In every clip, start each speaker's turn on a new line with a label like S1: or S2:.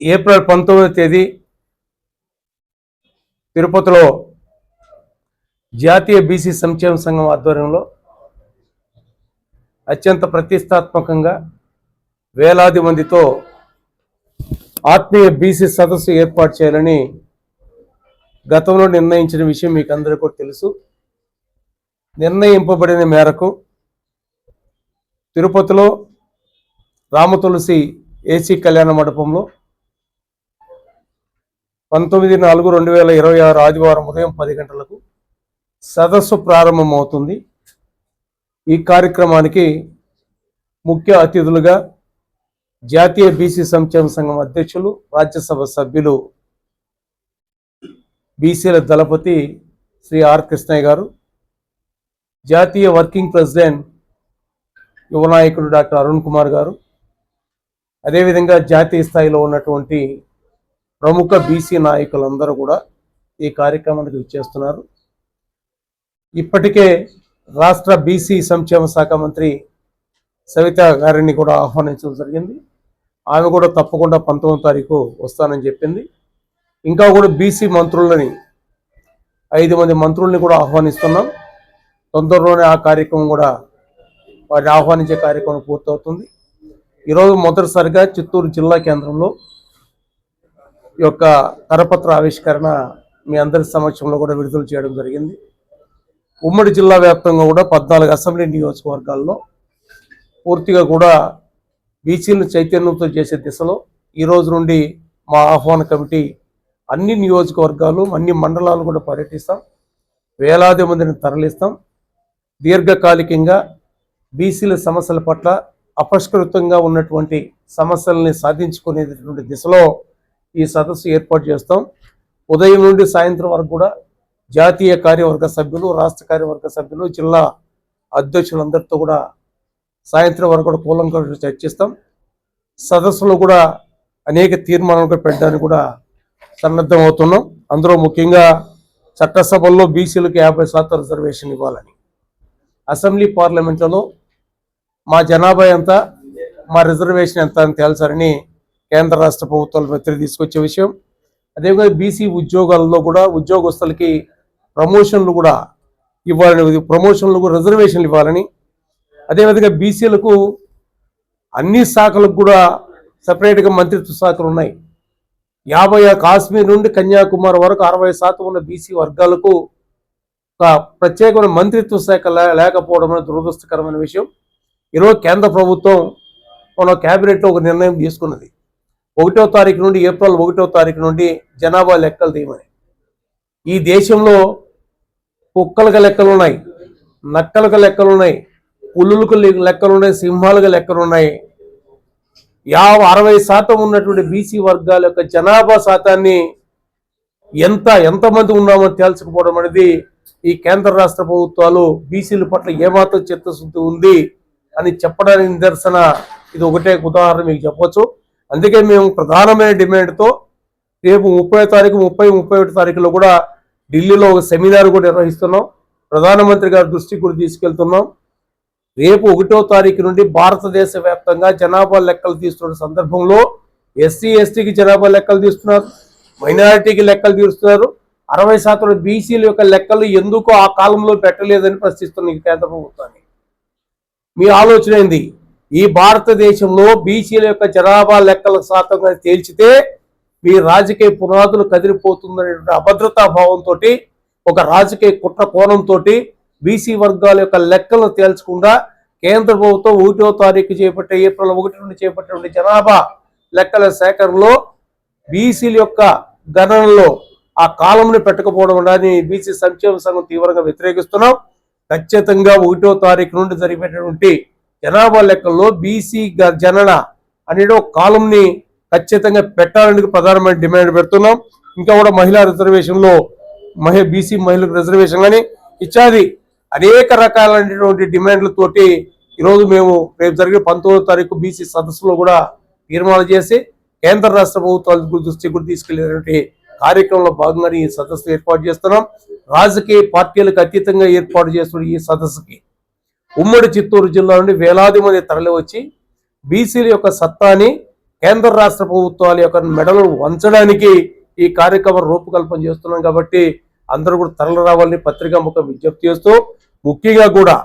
S1: April 19వ తేదీ తిరుపతిలో జాతీయ బీసీ సంక్షేమ సంఘం ఆధ్వర్యంలో అత్యంత ప్రతిష్టాత్మకంగా వేలాది మందితో ఆత్మీయ బీసీ సదస్సు ఏర్పాటు చేయాలని గతంలో నిర్ణయించిన విషయం మీకు అందరికీ కూడా తెలుసు. నిర్ణయింపబడిన మేరకు తిరుపతిలో రామతులసి ఏసీ కళ్యాణ మండపంలో 19/4/2026 ఆదివారం ఉదయం 10 గంటలకు సదస్సు ప్రారంభమవుతుంది. ఈ కార్యక్రమానికి ముఖ్య అతిథులుగా జాతీయ బీసీ సంక్షేమ సంఘం అధ్యక్షులు, రాజ్యసభ సభ్యులు, బీసీల దళపతి శ్రీ ఆర్ కృష్ణయ్య గారు, జాతీయ వర్కింగ్ ప్రెసిడెంట్ యువ నాయకుడు డాక్టర్ అరుణ్ కుమార్ గారు, అదేవిధంగా జాతీయ స్థాయిలో ఉన్నటువంటి ప్రముఖ బీసీ నాయకులందరూ కూడా ఈ కార్యక్రమానికి విచ్చేస్తున్నారు. ఇప్పటికే రాష్ట్ర బీసీ సంక్షేమ శాఖ మంత్రి సవిత గారిని కూడా ఆహ్వానించడం జరిగింది. ఆమె కూడా తప్పకుండా 19వ తారీఖు వస్తానని చెప్పింది. ఇంకా కూడా బీసీ మంత్రులని 5 మంది మంత్రుల్ని కూడా ఆహ్వానిస్తున్నాం. తొందరలోనే ఆ కార్యక్రమం కూడా వారిని ఆహ్వానించే కార్యక్రమం పూర్తవుతుంది. ఈరోజు మొదటిసారిగా చిత్తూరు జిల్లా కేంద్రంలో ఈ యొక్క కరపత్ర ఆవిష్కరణ మీ అందరి సమక్షంలో కూడా విడుదల చేయడం జరిగింది. ఉమ్మడి జిల్లా వ్యాప్తంగా కూడా 14 అసెంబ్లీ నియోజకవర్గాల్లో పూర్తిగా కూడా బీసీలను చైతన్యంతో చేసే దిశలో ఈ రోజు నుండి మా ఆహ్వాన కమిటీ అన్ని నియోజకవర్గాలు, అన్ని మండలాలు కూడా పర్యటిస్తాం. వేలాది మందిని తరలిస్తాం. దీర్ఘకాలికంగా బీసీల సమస్యల పట్ల అపరిష్కృతంగా ఉన్నటువంటి సమస్యల్ని సాధించుకునేటటువంటి దిశలో ఈ సదస్సు ఏర్పాటు చేస్తాం. ఉదయం నుండి సాయంత్రం వరకు కూడా జాతీయ కార్యవర్గ సభ్యులు, రాష్ట్ర కార్యవర్గ సభ్యులు, జిల్లా అధ్యక్షులందరితో కూడా సాయంత్రం వరకు కూడా కూలంకషంగా చర్చిస్తాం. సదస్సులో కూడా అనేక తీర్మానాలు పెట్టడానికి కూడా సన్నద్ధం అవుతున్నాం. అందులో ముఖ్యంగా చట్టసభల్లో బీసీలకు 50% రిజర్వేషన్ ఇవ్వాలని, అసెంబ్లీ పార్లమెంట్లలో మా జనాభా ఎంత, మా రిజర్వేషన్ ఎంత అని తేల్చాలని కేంద్ర రాష్ట్ర ప్రభుత్వాల మధ్య తీసుకొచ్చే విషయం. అదేవిధంగా బీసీ ఉద్యోగాల్లో కూడా ఉద్యోగస్తులకి ప్రమోషన్లు కూడా ఇవ్వాలని, ప్రమోషన్లు కూడా రిజర్వేషన్లు ఇవ్వాలని, అదేవిధంగా బీసీలకు అన్ని శాఖలకు కూడా సపరేట్గా మంత్రిత్వ శాఖలు ఉన్నాయి. 50 కాశ్మీర్ నుండి కన్యాకుమారి వరకు 60% ఉన్న బీసీ వర్గాలకు ఒక ప్రత్యేకమైన మంత్రిత్వ శాఖ లేకపోవడం అనేది దురదృష్టకరమైన విషయం. ఈరోజు కేంద్ర ప్రభుత్వం మన క్యాబినెట్లో ఒక నిర్ణయం తీసుకున్నది. 1వ తారీఖు నుండి, ఏప్రిల్ 1వ తారీఖు నుండి జనాభా లెక్కలు తీయమని. ఈ దేశంలో కుక్కలకు లెక్కలు ఉన్నాయి, నక్కలకు లెక్కలు ఉన్నాయి, పులులకు లెక్కలు ఉన్నాయి, సింహాలకు లెక్కలు ఉన్నాయి. 60% ఉన్నటువంటి బీసీ వర్గాల యొక్క జనాభా శాతాన్ని ఎంతమంది ఉన్నామో తేల్చకపోవడం అనేది ఈ కేంద్ర రాష్ట్ర ప్రభుత్వాలు బీసీల పట్ల ఏమాత్రం చిత్తశుద్ధి ఉంది అని చెప్పడానికి నిదర్శన. ఇది ఒకటే ఉదాహరణ మీకు చెప్పవచ్చు. అందుకే మేము ప్రధానమైన డిమాండ్తో రేపు 30వ తారీఖు, 31వ తారీఖులో కూడా ఢిల్లీలో ఒక సెమినార్ కూడా నిర్వహిస్తున్నాం. ప్రధానమంత్రి గారి దృష్టికి కూడా తీసుకెళ్తున్నాం. రేపు 1వ తారీఖు నుండి భారతదేశ వ్యాప్తంగా జనాభా లెక్కలు తీస్తున్న సందర్భంలో ఎస్సీ ఎస్టీకి జనాభా లెక్కలు తీస్తున్నారు, మైనారిటీకి లెక్కలు తీస్తున్నారు. 60% బీసీల యొక్క లెక్కలు ఎందుకు ఆ కాలంలో పెట్టలేదని ప్రశ్నిస్తున్న ఈ కేంద్ర ప్రభుత్వాన్ని. మీ ఆలోచన ఏంది? ఈ భారతదేశంలో బీసీల యొక్క జనాభా లెక్కల శాతంగా తేల్చితే మీ రాజకీయ పునాదులు కదిలిపోతుందనేటువంటి అభద్రతా భావంతో, ఒక రాజకీయ కుట్ర కోణంతో బీసీ వర్గాల యొక్క లెక్కలను తేల్చకుండా కేంద్ర ప్రభుత్వం 1వ తారీఖు చేపట్టే, ఏప్రిల్ 1 నుండి చేపట్టినటువంటి జనాభా లెక్కల సేకరణలో బీసీల యొక్క గణనలో ఆ కాలంని పెట్టకపోవడం అనేది బీసీ సంక్షేమ సంఘం తీవ్రంగా వ్యతిరేకిస్తున్నాం. ఖచ్చితంగా 1వ తారీఖు నుండి జరిపేటటువంటి జనాభా లెక్కల్లో బీసీ జనన అనేది ఒక కాలంని ఖచ్చితంగా పెట్టాలని ప్రధానమైన డిమాండ్ పెడుతున్నాం. ఇంకా కూడా మహిళా రిజర్వేషన్లో బీసీ మహిళలకు రిజర్వేషన్ కానీ ఇత్యాది అనేక రకాలైనటువంటి డిమాండ్లతోటి ఈరోజు మేము రేపు జరిగే 19వ తారీఖు బీసీ సదస్సులో కూడా తీర్మానం చేసి కేంద్ర రాష్ట్ర ప్రభుత్వాల దృష్టికి కూడా తీసుకెళ్లేటువంటి కార్యక్రమంలో భాగంగా ఈ సదస్సు ఏర్పాటు చేస్తున్నాం. రాజకీయ పార్టీలకు అతీతంగా ఏర్పాటు చేస్తున్న ఈ సదస్సుకి ఉమ్మడి చిత్తూరు జిల్లా నుండి వేలాది మంది తరలి వచ్చి బీసీల యొక్క సత్తాని, కేంద్ర రాష్ట్ర ప్రభుత్వాల యొక్క మెడలు వంచడానికి ఈ కార్యక్రమం రూపకల్పన చేస్తున్నాం. కాబట్టి అందరూ కూడా తరలి రావాలని పత్రికా ముఖం విజ్ఞప్తి చేస్తూ, ముఖ్యంగా కూడా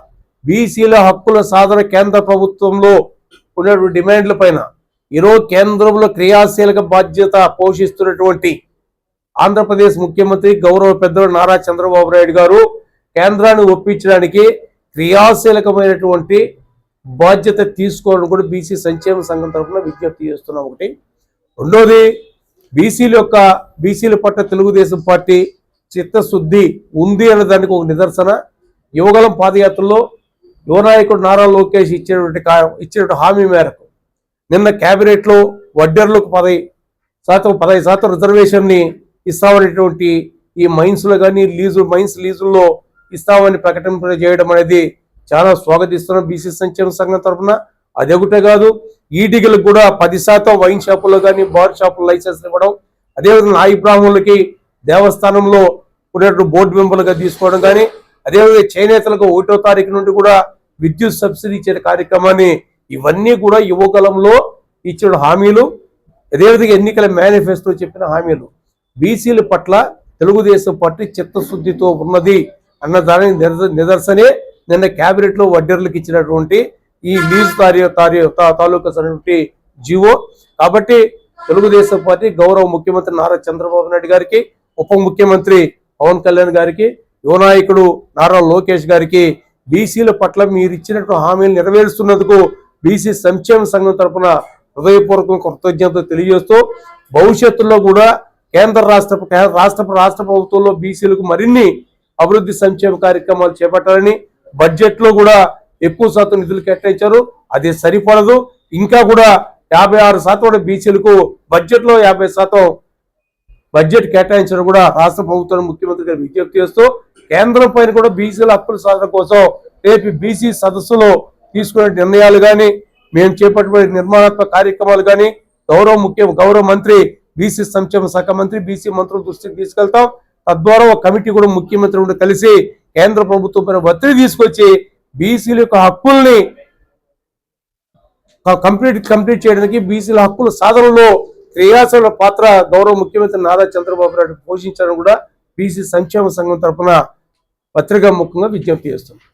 S1: బీసీల హక్కుల సాధన కేంద్ర ప్రభుత్వంలో ఉన్నటువంటి డిమాండ్ల పైన ఈరోజు కేంద్రంలో క్రియాశీలక బాధ్యత పోషిస్తున్నటువంటి ఆంధ్రప్రదేశ్ ముఖ్యమంత్రి గౌరవ పెద్దలు నారా చంద్రబాబు నాయుడు గారు కేంద్రాన్ని ఒప్పించడానికి క్రియాశీలకమైనటువంటి బాధ్యత తీసుకోవడం కూడా బీసీ సంక్షేమ సంఘం తరఫున విజ్ఞప్తి చేస్తున్నాం. ఒకటి. రెండోది, బీసీల పట్ల తెలుగుదేశం పార్టీ చిత్తశుద్ధి ఉంది అనే దానికి ఒక నిదర్శన యువగలం పాదయాత్రలో యువ నాయకుడు నారా లోకేష్ ఇచ్చినటువంటి హామీ మేరకు నిన్న క్యాబినెట్లో వడ్డర్లకు 15% రిజర్వేషన్ని ఇస్తామనేటువంటి ఈ మైన్స్లో కానీ మైన్స్ లీజుల్లో ఇస్తామని ప్రకటన చేయడం అనేది చాలా స్వాగతిస్తున్నాం బీసీ సంక్షేమ సంఘం తరఫున. అదొకటే కాదు, ఈటికలకు కూడా 10% వైన్ షాపుల్లో కానీ బార్ షాపుల్లో లైసెన్స్ ఇవ్వడం, అదేవిధంగా నాయి బ్రాహ్మణులకి దేవస్థానంలో ఉన్నటువంటి బోర్డు మెంబర్లుగా తీసుకోవడం కానీ, అదేవిధంగా చేనేతలకు 1వ తారీఖు నుండి కూడా విద్యుత్ సబ్సిడీ ఇచ్చే కార్యక్రమాన్ని, ఇవన్నీ కూడా యువగలంలో ఇచ్చిన హామీలు, అదేవిధంగా ఎన్నికల మేనిఫెస్టో చెప్పిన హామీలు. బీసీల పట్ల తెలుగుదేశం పార్టీ చిత్తశుద్ధితో ఉన్నది అన్న దాని నిదర్శనే నిన్న క్యాబినెట్లో వడ్డర్లకు ఇచ్చినటువంటి ఈ లీజ్ తాలూకా జీవో. కాబట్టి తెలుగుదేశం పార్టీ గౌరవ ముఖ్యమంత్రి నారా చంద్రబాబు నాయుడు గారికి, ఉప ముఖ్యమంత్రి పవన్ కళ్యాణ్ గారికి, యువ నాయకుడు నారా లోకేష్ గారికి బీసీల పట్ల మీరు ఇచ్చినటువంటి హామీలు నెరవేరుస్తున్నందుకు బీసీ సంక్షేమ సంఘం తరఫున హృదయపూర్వక కృతజ్ఞతలు తెలియజేస్తూ, భవిష్యత్తులో కూడా కేంద్ర రాష్ట్ర ప్రభుత్వంలో బీసీలకు మరిన్ని అభివృద్ధి సంక్షేమ కార్యక్రమాలు చేపట్టాలని, బడ్జెట్లో కూడా ఎక్కువ శాతం నిధులు కేటాయించారు, అది సరిపడదు. ఇంకా కూడా 56% బీసీలకు బడ్జెట్లో 50% బడ్జెట్ కేటాయించడం కూడా రాష్ట్ర ప్రభుత్వం ముఖ్యమంత్రి గారు విజ్ఞప్తి చేస్తూ, కేంద్రం పైన కూడా బీసీల హక్కుల సాధన కోసం రేపు బీసీ సదస్సులో తీసుకునే నిర్ణయాలు కానీ, మేము చేపట్టే నిర్మాణాత్మక కార్యక్రమాలు కానీ గౌరవ మంత్రి బీసీ సంక్షేమ శాఖ మంత్రి బీసీ మంత్రుల దృష్టికి తీసుకెళ్తాం. తద్వారా ఒక కమిటీ కూడా ముఖ్యమంత్రి ఉండి కలిసి కేంద్ర ప్రభుత్వం పైన ఒత్తిడి తీసుకొచ్చి బీసీల యొక్క హక్కుల్ని కంప్లీట్ చేయడానికి, బీసీల హక్కుల సాధనలో క్రియాశీల పాత్ర గౌరవ ముఖ్యమంత్రి నారా చంద్రబాబు నాయుడు పోషించడం కూడా బీసీ సంక్షేమ సంఘం తరఫున పత్రికా ముఖంగా విజ్ఞప్తి చేస్తున్నాం.